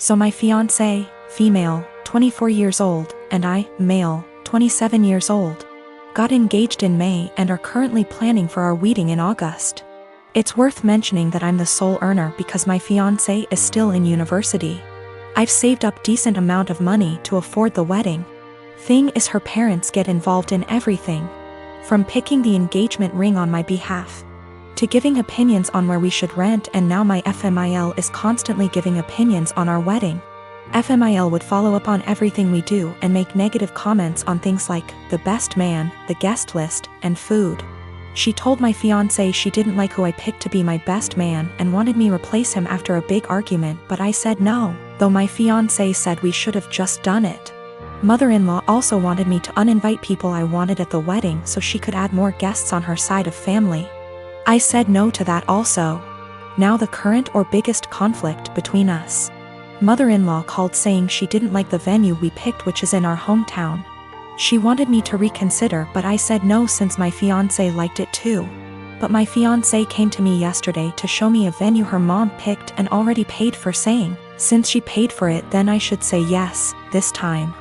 So my fiancé, female, 24 years old, and I, male, 27 years old, got engaged in May and are currently planning for our wedding in August. It's worth mentioning that I'm the sole earner because my fiancé is still in university. I've saved up decent amount of money to afford the wedding. Thing is, her parents get involved in everything, from picking the engagement ring on my behalf, to giving opinions on where we should rent, and now my FMIL is constantly giving opinions on our wedding. FMIL would follow up on everything we do and make negative comments on things like the best man, the guest list, and food. She told my fiancé she didn't like who I picked to be my best man and wanted me replace him after a big argument, but I said no, though my fiancé said we should have just done it. Mother-in-law also wanted me to uninvite people I wanted at the wedding so she could add more guests on her side of family. I said no to that also. Now the current or biggest conflict between us. Mother-in-law called saying she didn't like the venue we picked, which is in our hometown. She wanted me to reconsider, but I said no since my fiancé liked it too. But my fiancé came to me yesterday to show me a venue her mom picked and already paid for, saying, since she paid for it then I should say yes, this time.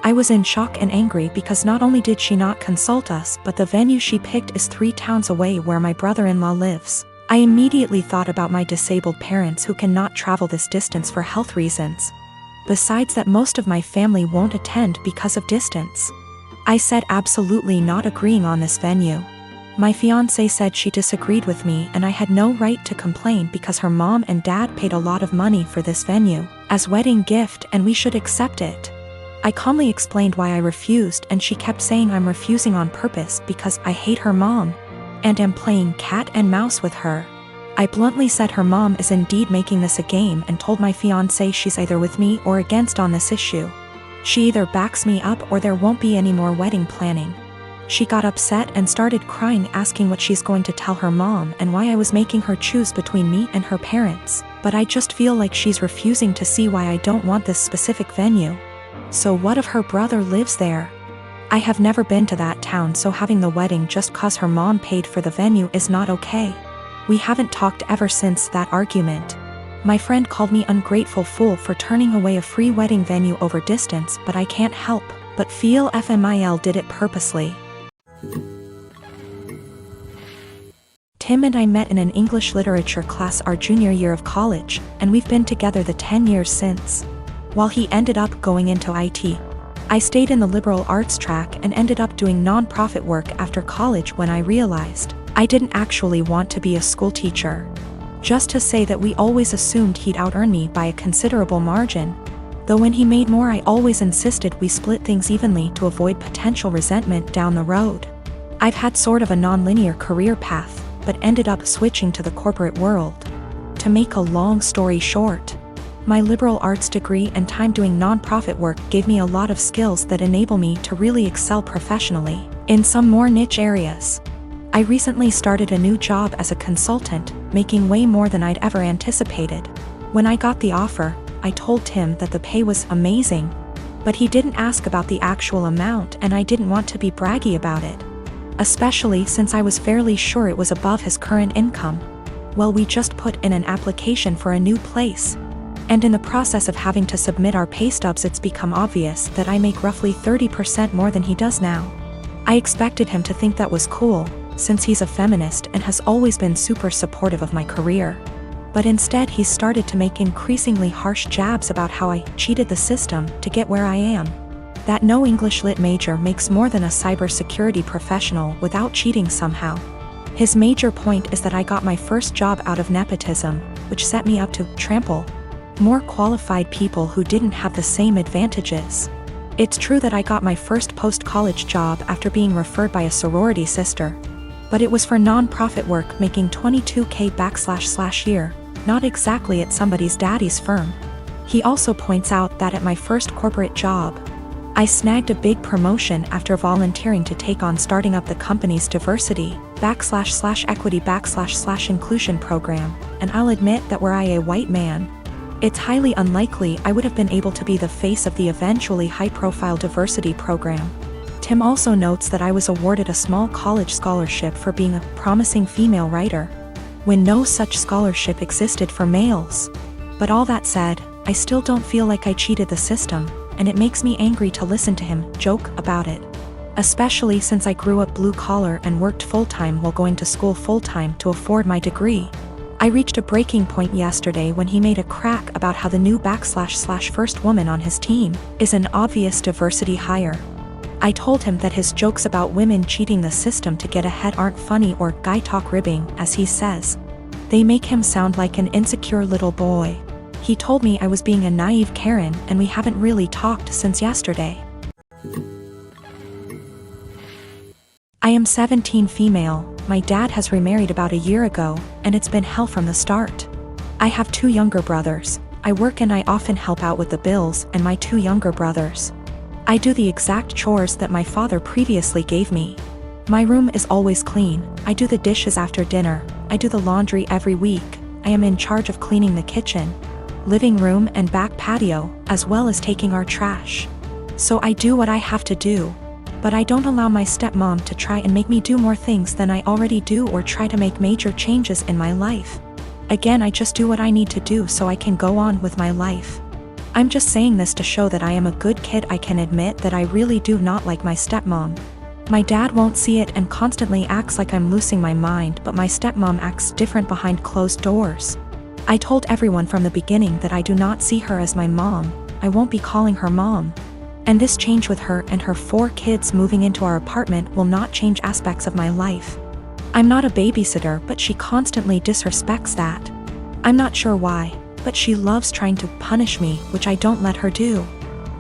I was in shock and angry because not only did she not consult us, but the venue she picked is 3 towns away where my brother-in-law lives. I immediately thought about my disabled parents who cannot travel this distance for health reasons. Besides that, most of my family won't attend because of distance. I said absolutely not, agreeing on this venue. My fiancé said she disagreed with me and I had no right to complain because her mom and dad paid a lot of money for this venue as wedding gift and we should accept it. I calmly explained why I refused, and she kept saying I'm refusing on purpose because I hate her mom and am playing cat and mouse with her. I bluntly said her mom is indeed making this a game and told my fiancé she's either with me or against on this issue. She either backs me up or there won't be any more wedding planning. She got upset and started crying, asking what she's going to tell her mom and why I was making her choose between me and her parents, but I just feel like she's refusing to see why I don't want this specific venue. So what if her brother lives there? I have never been to that town, so having the wedding just cause her mom paid for the venue is not okay. We haven't talked ever since that argument. My friend called me ungrateful fool for turning away a free wedding venue over distance, but I can't help but feel FMIL did it purposely. Tim and I met in an English literature class our junior year of college, and we've been together the 10 years since. While he ended up going into IT, I stayed in the liberal arts track and ended up doing non-profit work after college when I realized I didn't actually want to be a school teacher. Just to say that we always assumed he'd out-earn me by a considerable margin, though when he made more I always insisted we split things evenly to avoid potential resentment down the road. I've had sort of a non-linear career path, but ended up switching to the corporate world. To make a long story short, my liberal arts degree and time doing non-profit work gave me a lot of skills that enable me to really excel professionally in some more niche areas. I recently started a new job as a consultant, making way more than I'd ever anticipated. When I got the offer, I told Tim that the pay was amazing, but he didn't ask about the actual amount and I didn't want to be braggy about it, especially since I was fairly sure it was above his current income. Well, we just put in an application for a new place, and in the process of having to submit our pay stubs it's become obvious that I make roughly 30% more than he does now. I expected him to think that was cool, since he's a feminist and has always been super supportive of my career. But instead he's started to make increasingly harsh jabs about how I cheated the system to get where I am. That no English lit major makes more than a cybersecurity professional without cheating somehow. His major point is that I got my first job out of nepotism, which set me up to trample more qualified people who didn't have the same advantages. It's true that I got my first post-college job after being referred by a sorority sister, but it was for non-profit work making $22K /year, not exactly at somebody's daddy's firm. He also points out that at my first corporate job, I snagged a big promotion after volunteering to take on starting up the company's diversity /equity /inclusion program, and I'll admit that were I a white man, it's highly unlikely I would have been able to be the face of the eventually high-profile diversity program. Tim also notes that I was awarded a small college scholarship for being a promising female writer, when no such scholarship existed for males. But all that said, I still don't feel like I cheated the system, and it makes me angry to listen to him joke about it. Especially since I grew up blue collar and worked full-time while going to school full-time to afford my degree. I reached a breaking point yesterday when he made a crack about how the new / first woman on his team is an obvious diversity hire. I told him that his jokes about women cheating the system to get ahead aren't funny or guy talk ribbing, as he says. They make him sound like an insecure little boy. He told me I was being a naive Karen and we haven't really talked since yesterday. I am 17 female, my dad has remarried about a year ago, and it's been hell from the start. I have 2 younger brothers, I work and I often help out with the bills and my 2 younger brothers. I do the exact chores that my father previously gave me. My room is always clean, I do the dishes after dinner, I do the laundry every week, I am in charge of cleaning the kitchen, living room and back patio, as well as taking our trash. So I do what I have to do. But I don't allow my stepmom to try and make me do more things than I already do or try to make major changes in my life. Again, I just do what I need to do so I can go on with my life. I'm just saying this to show that I am a good kid. I can admit that I really do not like my stepmom. My dad won't see it and constantly acts like I'm losing my mind, but my stepmom acts different behind closed doors. I told everyone from the beginning that I do not see her as my mom, I won't be calling her mom. And this change with her and her 4 kids moving into our apartment will not change aspects of my life. I'm not a babysitter, but she constantly disrespects that. I'm not sure why, but she loves trying to punish me, which I don't let her do.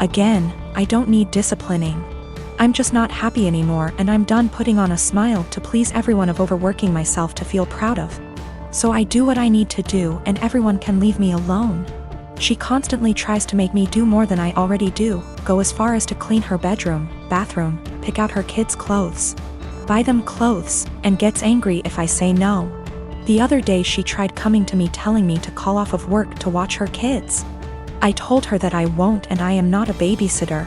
Again, I don't need disciplining. I'm just not happy anymore and I'm done putting on a smile to please everyone of overworking myself to feel proud of. So I do what I need to do and everyone can leave me alone. She constantly tries to make me do more than I already do, go as far as to clean her bedroom, bathroom, pick out her kids' clothes, buy them clothes, and gets angry if I say no. The other day she tried coming to me telling me to call off of work to watch her kids. I told her that I won't and I am not a babysitter.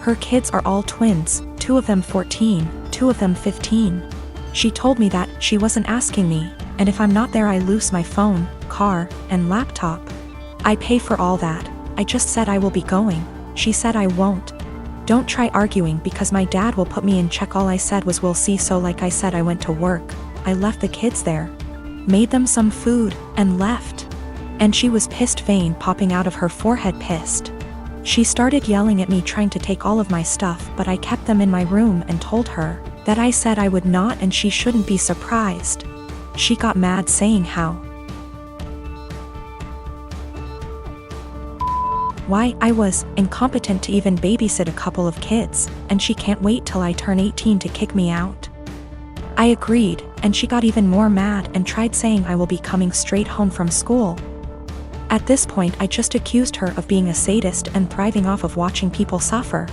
Her kids are all twins, 2 of them 14, 2 of them 15. She told me that she wasn't asking me, and if I'm not there I lose my phone, car, and laptop. I pay for all that, I just said I will be going, she said I won't. Don't try arguing because my dad will put me in check. All I said was we'll see. So like I said, I went to work, I left the kids there, made them some food, and left. And she was pissed, vein popping out of her forehead, pissed. She started yelling at me trying to take all of my stuff, but I kept them in my room and told her that I said I would not and she shouldn't be surprised. She got mad saying why I was incompetent to even babysit a couple of kids, and she can't wait till I turn 18 to kick me out. I agreed, and she got even more mad and tried saying I will be coming straight home from school. At this point I just accused her of being a sadist and thriving off of watching people suffer.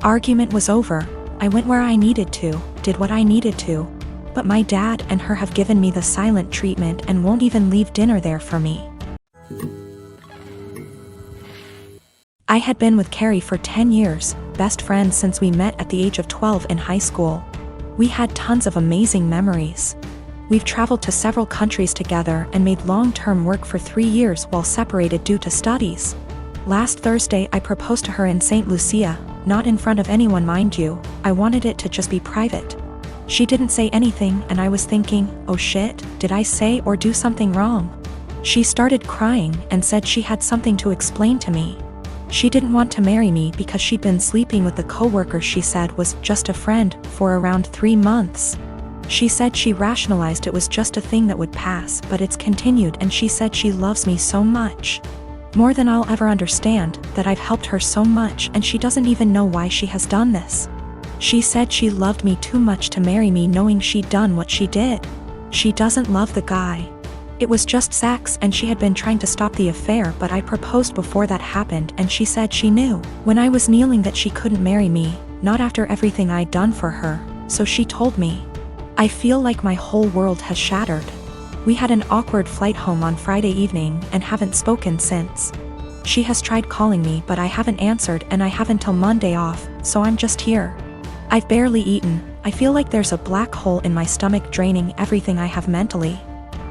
Argument was over, I went where I needed to, did what I needed to, but my dad and her have given me the silent treatment and won't even leave dinner there for me. I had been with Carrie for 10 years, best friends since we met at the age of 12 in high school. We had tons of amazing memories. We've traveled to several countries together and made long-term work for 3 years while separated due to studies. Last Thursday I proposed to her in St. Lucia, not in front of anyone mind you, I wanted it to just be private. She didn't say anything and I was thinking, oh shit, did I say or do something wrong? She started crying and said she had something to explain to me. She didn't want to marry me because she'd been sleeping with the coworker she said was just a friend for around 3 months. She said she rationalized it was just a thing that would pass, but it's continued, and she said she loves me so much. More than I'll ever understand, that I've helped her so much and she doesn't even know why she has done this. She said she loved me too much to marry me knowing she'd done what she did. She doesn't love the guy. It was just sex and she had been trying to stop the affair, but I proposed before that happened and she said she knew when I was kneeling that she couldn't marry me, not after everything I'd done for her, so she told me. I feel like my whole world has shattered. We had an awkward flight home on Friday evening and haven't spoken since. She has tried calling me but I haven't answered and I have until Monday off, so I'm just here. I've barely eaten, I feel like there's a black hole in my stomach draining everything I have mentally.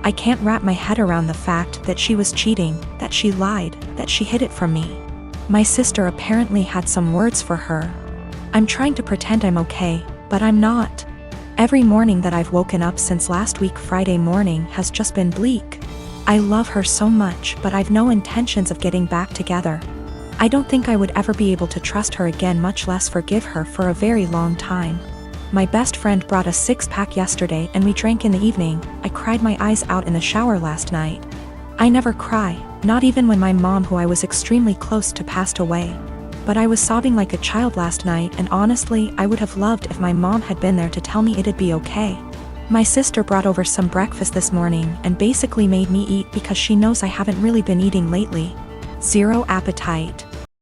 I can't wrap my head around the fact that she was cheating, that she lied, that she hid it from me. My sister apparently had some words for her. I'm trying to pretend I'm okay, but I'm not. Every morning that I've woken up since last week Friday morning has just been bleak. I love her so much, but I've no intentions of getting back together. I don't think I would ever be able to trust her again, much less forgive her, for a very long time. My best friend brought a 6-pack yesterday and we drank in the evening. I cried my eyes out in the shower last night. I never cry, not even when my mom, who I was extremely close to, passed away. But I was sobbing like a child last night, and honestly, I would have loved if my mom had been there to tell me it'd be okay. My sister brought over some breakfast this morning and basically made me eat because she knows I haven't really been eating lately. Zero appetite.